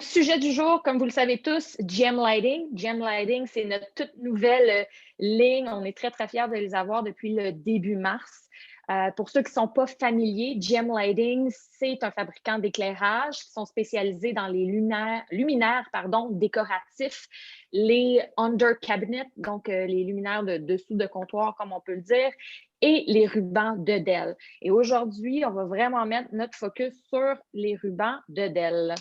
Sujet du jour, comme vous le savez tous, GM Lighting. GM Lighting, c'est notre toute nouvelle ligne. On est très, très fiers de les avoir depuis le début mars. Pour ceux qui ne sont pas familiers, GM Lighting, c'est un fabricant d'éclairage qui sont spécialisés dans les luminaires décoratifs, les under cabinet, donc les luminaires de dessous de comptoir, comme on peut le dire, et les rubans de Dell. Et aujourd'hui, on va vraiment mettre notre focus sur les rubans de Dell.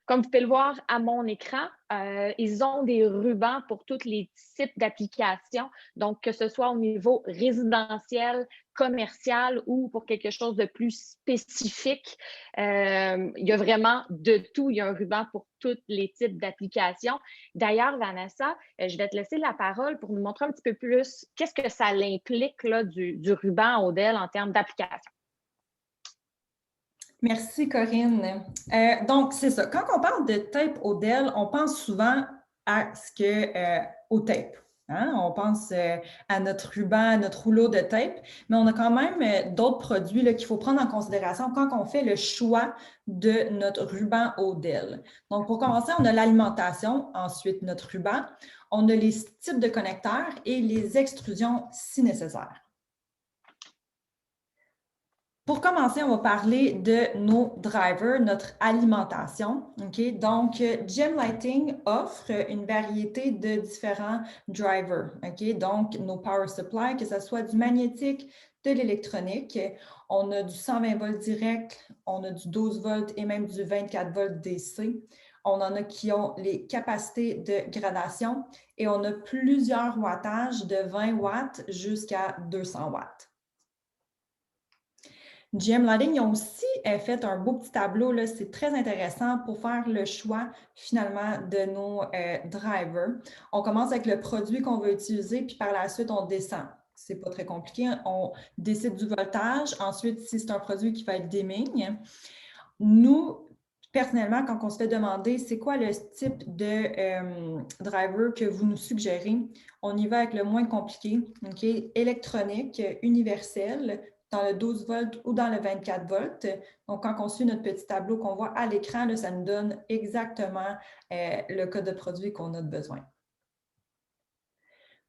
Comme vous pouvez le voir à mon écran, ils ont des rubans pour tous les types d'applications, donc que ce soit au niveau résidentiel, commercial ou pour quelque chose de plus spécifique. Il y a vraiment de tout. Il y a un ruban pour tous les types d'applications. D'ailleurs, Vanessa, je vais te laisser la parole pour nous montrer un petit peu plus qu'est-ce que ça implique là, du ruban Odell en termes d'application. Merci, Corinne. Donc, c'est ça. Quand on parle de tape Odell, on pense souvent au tape. Hein? On pense à notre ruban, à notre rouleau de tape, mais on a quand même d'autres produits qu'il faut prendre en considération quand on fait le choix de notre ruban Odell. Donc, pour commencer, on a l'alimentation, ensuite notre ruban, on a les types de connecteurs et les extrusions si nécessaire. Pour commencer, on va parler de nos drivers, notre alimentation. Okay? Donc, GM Lighting offre une variété de différents drivers. Okay? Donc, nos power supply, que ce soit du magnétique, de l'électronique. On a du 120 volts direct, on a du 12 volts et même du 24 volts DC. On en a qui ont les capacités de gradation et on a plusieurs wattages de 20 watts jusqu'à 200 watts. GM Lighting, ils ont aussi fait un beau petit tableau, c'est très intéressant pour faire le choix finalement de nos drivers. On commence avec le produit qu'on veut utiliser, puis par la suite, on descend. C'est pas très compliqué. On décide du voltage. Ensuite, si c'est un produit qui va être dimming, nous, personnellement, quand on se fait demander c'est quoi le type de driver que vous nous suggérez, on y va avec le moins compliqué, okay? Électronique, universel, dans le 12 volts ou dans le 24 volts. Donc, quand on suit notre petit tableau qu'on voit à l'écran, ça nous donne exactement le code de produit qu'on a besoin.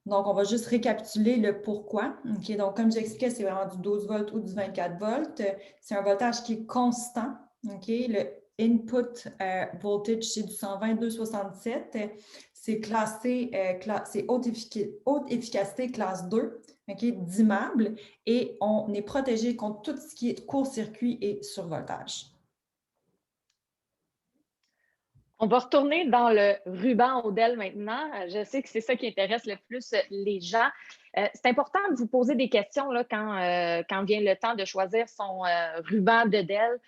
Donc, on va juste récapituler le pourquoi. Okay? Donc, comme j'expliquais, c'est vraiment du 12 volts ou du 24 volts. C'est un voltage qui est constant. Okay? Le input voltage, c'est du 120-267. C'est classé, c'est haute efficacité classe 2, okay? Dimmable, et on est protégé contre tout ce qui est court-circuit et survoltage. On va retourner dans le ruban Odell maintenant. Je sais que c'est ça qui intéresse le plus les gens. C'est important de vous poser des questions là, quand vient le temps de choisir son ruban de Dell.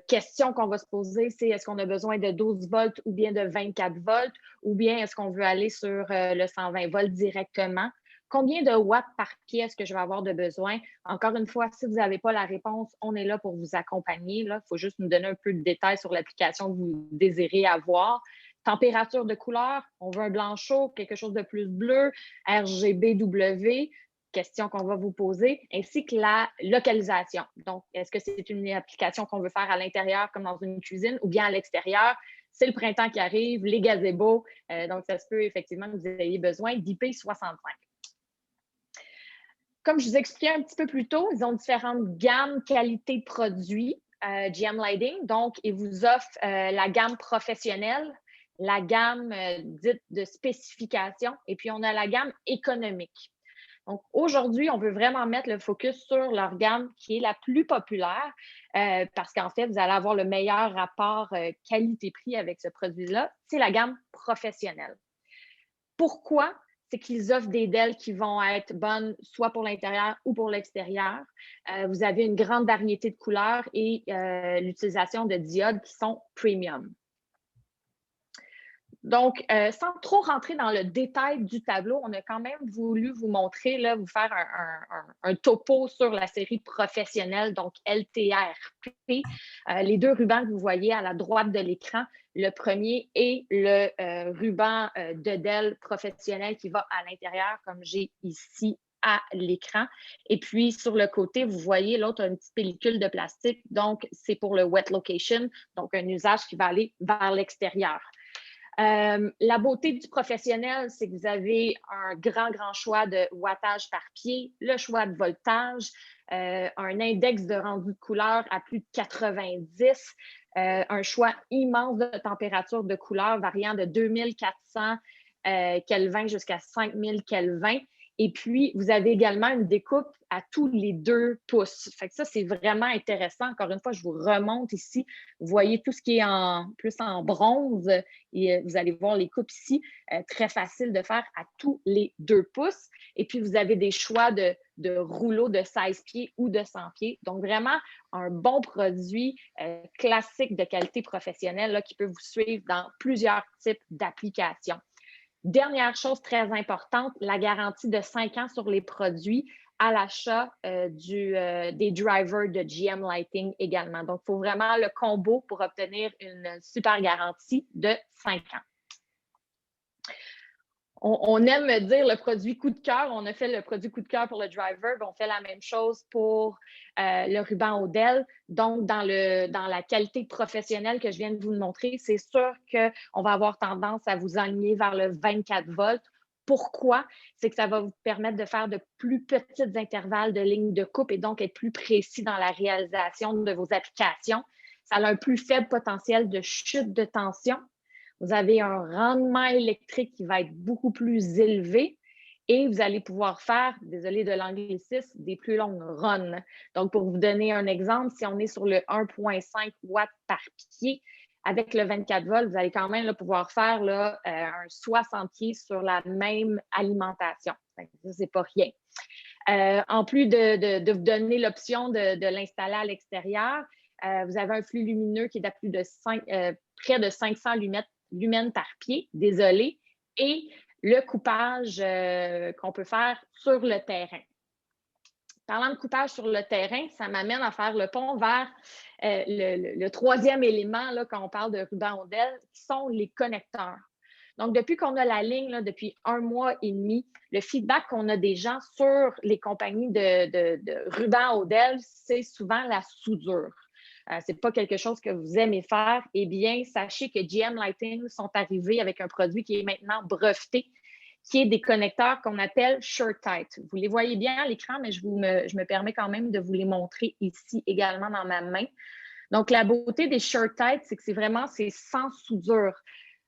Question qu'on va se poser, c'est est-ce qu'on a besoin de 12 volts ou bien de 24 volts ou bien est-ce qu'on veut aller sur le 120 volts directement? Combien de watts par pièce que je vais avoir de besoin? Encore une fois, si vous n'avez pas la réponse, on est là pour vous accompagner. Il faut juste nous donner un peu de détails sur l'application que vous désirez avoir. Température de couleur, on veut un blanc chaud, quelque chose de plus bleu, RGBW, question qu'on va vous poser, ainsi que la localisation. Donc, est-ce que c'est une application qu'on veut faire à l'intérieur comme dans une cuisine ou bien à l'extérieur? C'est le printemps qui arrive, les gazebos, donc ça se peut effectivement que vous ayez besoin d'IP65. Comme je vous expliquais un petit peu plus tôt, ils ont différentes gammes qualité produits, GM Lighting. Donc, ils vous offrent la gamme professionnelle, la gamme dite de spécification, et puis on a la gamme économique. Donc, aujourd'hui, on veut vraiment mettre le focus sur leur gamme qui est la plus populaire parce qu'en fait, vous allez avoir le meilleur rapport qualité-prix avec ce produit-là. C'est la gamme professionnelle. Pourquoi? C'est qu'ils offrent des Dell qui vont être bonnes soit pour l'intérieur ou pour l'extérieur. Vous avez une grande variété de couleurs et l'utilisation de diodes qui sont premium. Donc, sans trop rentrer dans le détail du tableau, on a quand même voulu vous montrer, là, vous faire un topo sur la série professionnelle, donc LTRP. Les deux rubans que vous voyez à la droite de l'écran, le premier est le ruban de Dell professionnel qui va à l'intérieur, comme j'ai ici à l'écran. Et puis, sur le côté, vous voyez, l'autre a une petite pellicule de plastique. Donc, c'est pour le wet location, donc un usage qui va aller vers l'extérieur. La beauté du professionnel, c'est que vous avez un grand choix de wattage par pied, le choix de voltage, un index de rendu de couleur à plus de 90, un choix immense de température de couleur variant de 2400 Kelvin jusqu'à 5000 Kelvin. Et puis, vous avez également une découpe à tous les 2 pouces. Fait que ça, c'est vraiment intéressant. Encore une fois, je vous remonte ici. Vous voyez tout ce qui est plus en bronze et vous allez voir les coupes ici. Très facile de faire à tous les 2 pouces. Et puis, vous avez des choix de rouleaux de 16 pieds ou de 100 pieds. Donc, vraiment, un bon produit classique de qualité professionnelle là, qui peut vous suivre dans plusieurs types d'applications. Dernière chose très importante, la garantie de 5 ans sur les produits à l'achat des drivers de GM Lighting également. Donc, il faut vraiment le combo pour obtenir une super garantie de 5 ans. On aime dire le produit coup de cœur. On a fait le produit coup de cœur pour le driver. On fait la même chose pour le ruban Odell. Donc, dans la qualité professionnelle que je viens de vous montrer, c'est sûr qu'on va avoir tendance à vous aligner vers le 24 volts. Pourquoi? C'est que ça va vous permettre de faire de plus petits intervalles de ligne de coupe et donc être plus précis dans la réalisation de vos applications. Ça a un plus faible potentiel de chute de tension. Vous avez un rendement électrique qui va être beaucoup plus élevé et vous allez pouvoir faire, désolé de l'anglicisme, des plus longues runs. Donc, pour vous donner un exemple, si on est sur le 1,5 watts par pied, avec le 24 volts, vous allez quand même là, pouvoir faire là, un 60 pieds sur la même alimentation. Ça, c'est pas rien. En plus de vous donner l'option de l'installer à l'extérieur, vous avez un flux lumineux qui est à plus de près de 500 lumens par pied, désolé, et le coupage qu'on peut faire sur le terrain. Parlant de coupage sur le terrain, ça m'amène à faire le pont vers le troisième élément là, quand on parle de ruban Odell, qui sont les connecteurs. Donc, depuis qu'on a la ligne, là, depuis 1 mois et demi, le feedback qu'on a des gens sur les compagnies de ruban Odell, c'est souvent la soudure. Ce n'est pas quelque chose que vous aimez faire. Eh bien, sachez que GM Lighting sont arrivés avec un produit qui est maintenant breveté, qui est des connecteurs qu'on appelle SureTight. Vous les voyez bien à l'écran, mais je me permets quand même de vous les montrer ici également dans ma main. Donc, la beauté des SureTight, c'est que c'est sans soudure.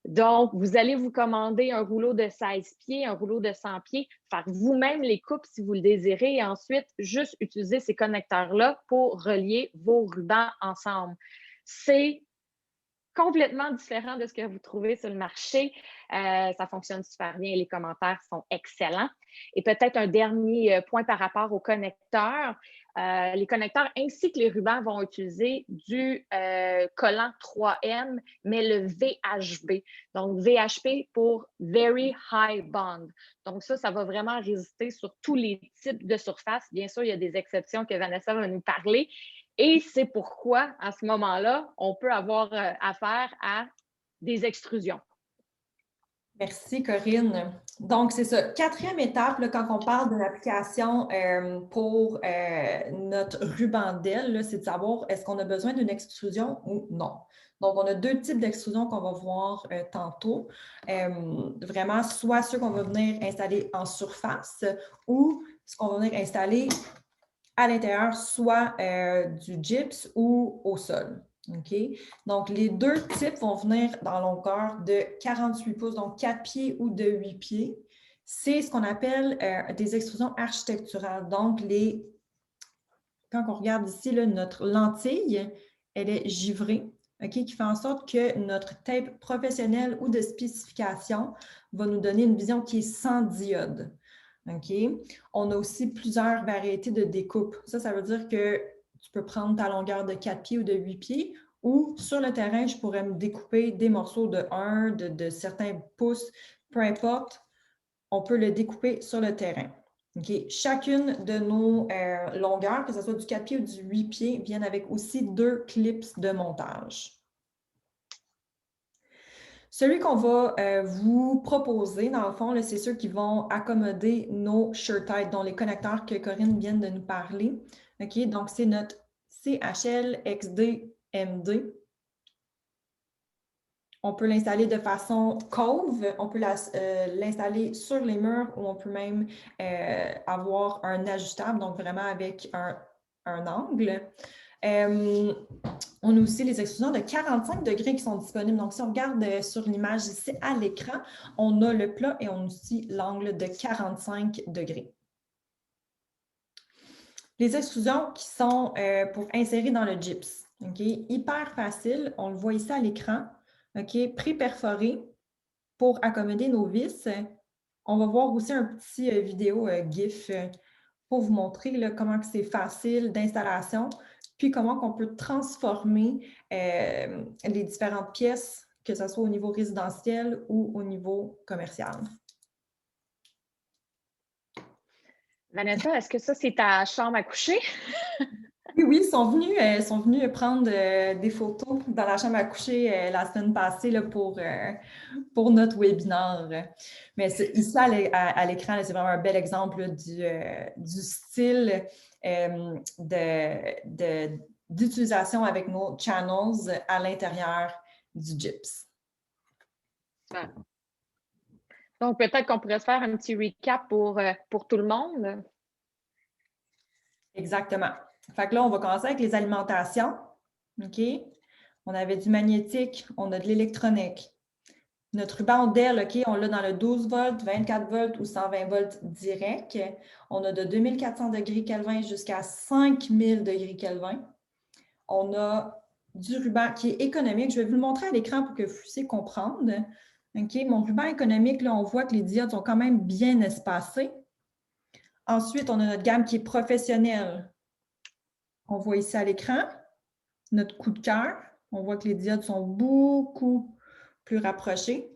Donc, vous allez vous commander un rouleau de 16 pieds, un rouleau de 100 pieds, faire vous-même les coupes si vous le désirez et ensuite juste utiliser ces connecteurs-là pour relier vos rubans ensemble. C'est complètement différent de ce que vous trouvez sur le marché. Ça fonctionne super bien et les commentaires sont excellents. Et peut-être un dernier point par rapport aux connecteurs. Les connecteurs ainsi que les rubans vont utiliser du collant 3M, mais le VHB. Donc, VHB pour Very High Bond. Donc, ça va vraiment résister sur tous les types de surfaces. Bien sûr, il y a des exceptions que Vanessa va nous parler. Et c'est pourquoi, à ce moment-là, on peut avoir affaire à des extrusions. Merci, Corinne. Donc, c'est ça. 4e étape, là, quand on parle d'une application pour notre ruban Odell, c'est de savoir est-ce qu'on a besoin d'une extrusion ou non. Donc, on a 2 types d'extrusions qu'on va voir tantôt. Vraiment, soit ceux qu'on va venir installer en surface ou ce qu'on va venir installer à l'intérieur, soit du gyps ou au sol. Okay? Donc, les 2 types vont venir dans longueur de 48 pouces, donc 4 pieds ou de 8 pieds. C'est ce qu'on appelle des extrusions architecturales. Donc, quand on regarde ici, là, notre lentille, elle est givrée, okay, qui fait en sorte que notre tape professionnelle ou de spécification va nous donner une vision qui est sans diode. Okay. On a aussi plusieurs variétés de découpe. Ça veut dire que tu peux prendre ta longueur de 4 pieds ou de 8 pieds ou sur le terrain, je pourrais me découper des morceaux de 1, de certains pouces, peu importe, on peut le découper sur le terrain. Okay. Chacune de nos longueurs, que ce soit du 4 pieds ou du 8 pieds, viennent avec aussi 2 clips de montage. Celui qu'on va vous proposer, dans le fond, c'est ceux qui vont accommoder nos SureTight, dont les connecteurs que Corinne vient de nous parler. OK? Donc, c'est notre CHL XD MD. On peut l'installer de façon Cove, on peut l'installer sur les murs ou on peut même avoir un ajustable, donc vraiment avec un angle. On a aussi les extrusions de 45 degrés qui sont disponibles. Donc, si on regarde sur l'image ici à l'écran, on a le plat et on a aussi l'angle de 45 degrés. Les extrusions qui sont pour insérer dans le gyps. Okay? Hyper facile, on le voit ici à l'écran. Okay? Pré-perforé pour accommoder nos vis. On va voir aussi un petit vidéo GIF pour vous montrer là, comment c'est facile d'installation, puis comment on peut transformer les différentes pièces, que ce soit au niveau résidentiel ou au niveau commercial. Vanessa, est-ce que ça, c'est ta chambre à coucher? Oui, ils sont venus prendre des photos dans la chambre à coucher la semaine passée là, pour notre webinaire. Mais ici, à l'écran, c'est vraiment un bel exemple là, du style d'utilisation avec nos channels à l'intérieur du gyps. Ouais. Donc, peut-être qu'on pourrait se faire un petit recap pour tout le monde. Exactement. Fait que là, on va commencer avec les alimentations. OK? On avait du magnétique, on a de l'électronique. Notre ruban Dell, OK, on l'a dans le 12 volts, 24 volts ou 120 volts direct. On a de 2400 degrés Kelvin jusqu'à 5000 degrés Kelvin. On a du ruban qui est économique. Je vais vous le montrer à l'écran pour que vous puissiez comprendre. OK, mon ruban économique, là, on voit que les diodes sont quand même bien espacées. Ensuite, on a notre gamme qui est professionnelle. On voit ici à l'écran notre coup de cœur. On voit que les diodes sont beaucoup plus rapprochées.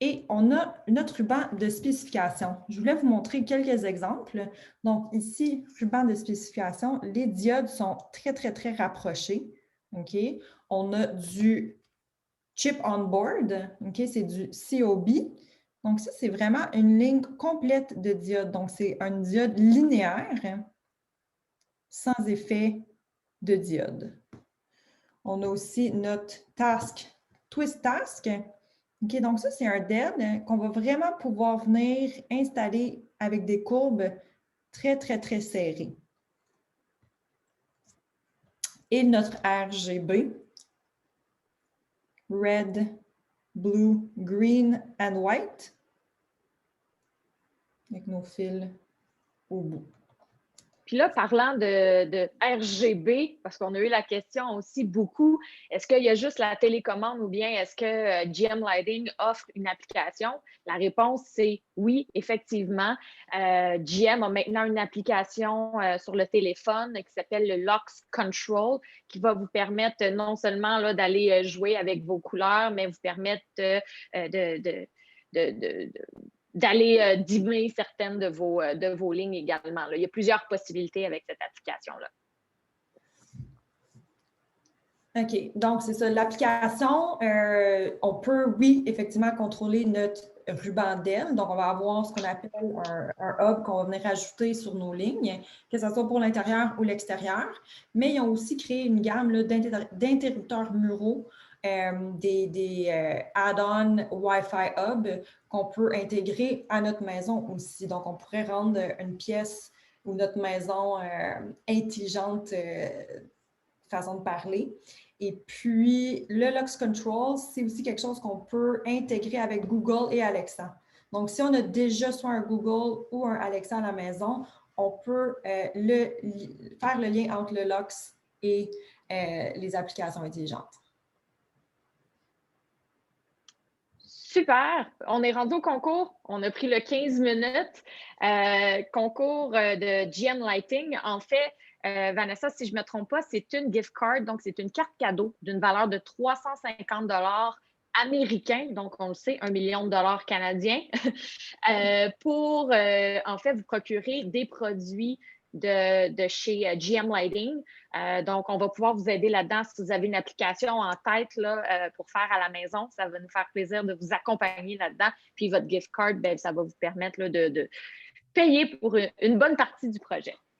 Et on a notre ruban de spécification. Je voulais vous montrer quelques exemples. Donc, ici, ruban de spécification, les diodes sont très, très, très rapprochées. OK? On a du chip on board. OK? C'est du COB. Donc, ça, c'est vraiment une ligne complète de diodes. Donc, c'est une diode linéaire sans effet de diode. On a aussi notre task, twist task. OK, donc ça, c'est un DED qu'on va vraiment pouvoir venir installer avec des courbes très, très, très serrées. Et notre RGB, Red, Blue, Green and White, avec nos fils au bout. Puis là, parlant de RGB, parce qu'on a eu la question aussi beaucoup, est-ce qu'il y a juste la télécommande ou bien est-ce que GM Lighting offre une application? La réponse, c'est oui, effectivement. GM a maintenant une application sur le téléphone qui s'appelle le Lux Control, qui va vous permettre non seulement d'aller jouer avec vos couleurs, mais vous permettre d'aller dimmer certaines de vos lignes également. Là. Il y a plusieurs possibilités avec cette application-là. OK. Donc, c'est ça. L'application, on peut, oui, effectivement, contrôler notre ruban d'aile. Donc, on va avoir ce qu'on appelle un hub qu'on va venir ajouter sur nos lignes, que ce soit pour l'intérieur ou l'extérieur. Mais ils ont aussi créé une gamme d'interrupteurs muraux, des add-on Wi-Fi hub qu'on peut intégrer à notre maison aussi. Donc, on pourrait rendre une pièce ou notre maison intelligente, façon de parler. Et puis, le Lux Control, c'est aussi quelque chose qu'on peut intégrer avec Google et Alexa. Donc, si on a déjà soit un Google ou un Alexa à la maison, on peut faire le lien entre le Lux et les applications intelligentes. Super! On est rendu au concours. On a pris le 15 minutes. Concours de GM Lighting. En fait, Vanessa, si je ne me trompe pas, c'est une gift card, donc c'est une carte cadeau d'une valeur de 350 américains, donc on le sait, 1 million de dollars canadiens, pour en fait vous procurer des produits de chez GM Lighting. Donc, on va pouvoir vous aider là-dedans si vous avez une application en tête là, pour faire à la maison. Ça va nous faire plaisir de vous accompagner là-dedans. Puis votre gift card, ben, ça va vous permettre là, de payer pour une bonne partie du projet.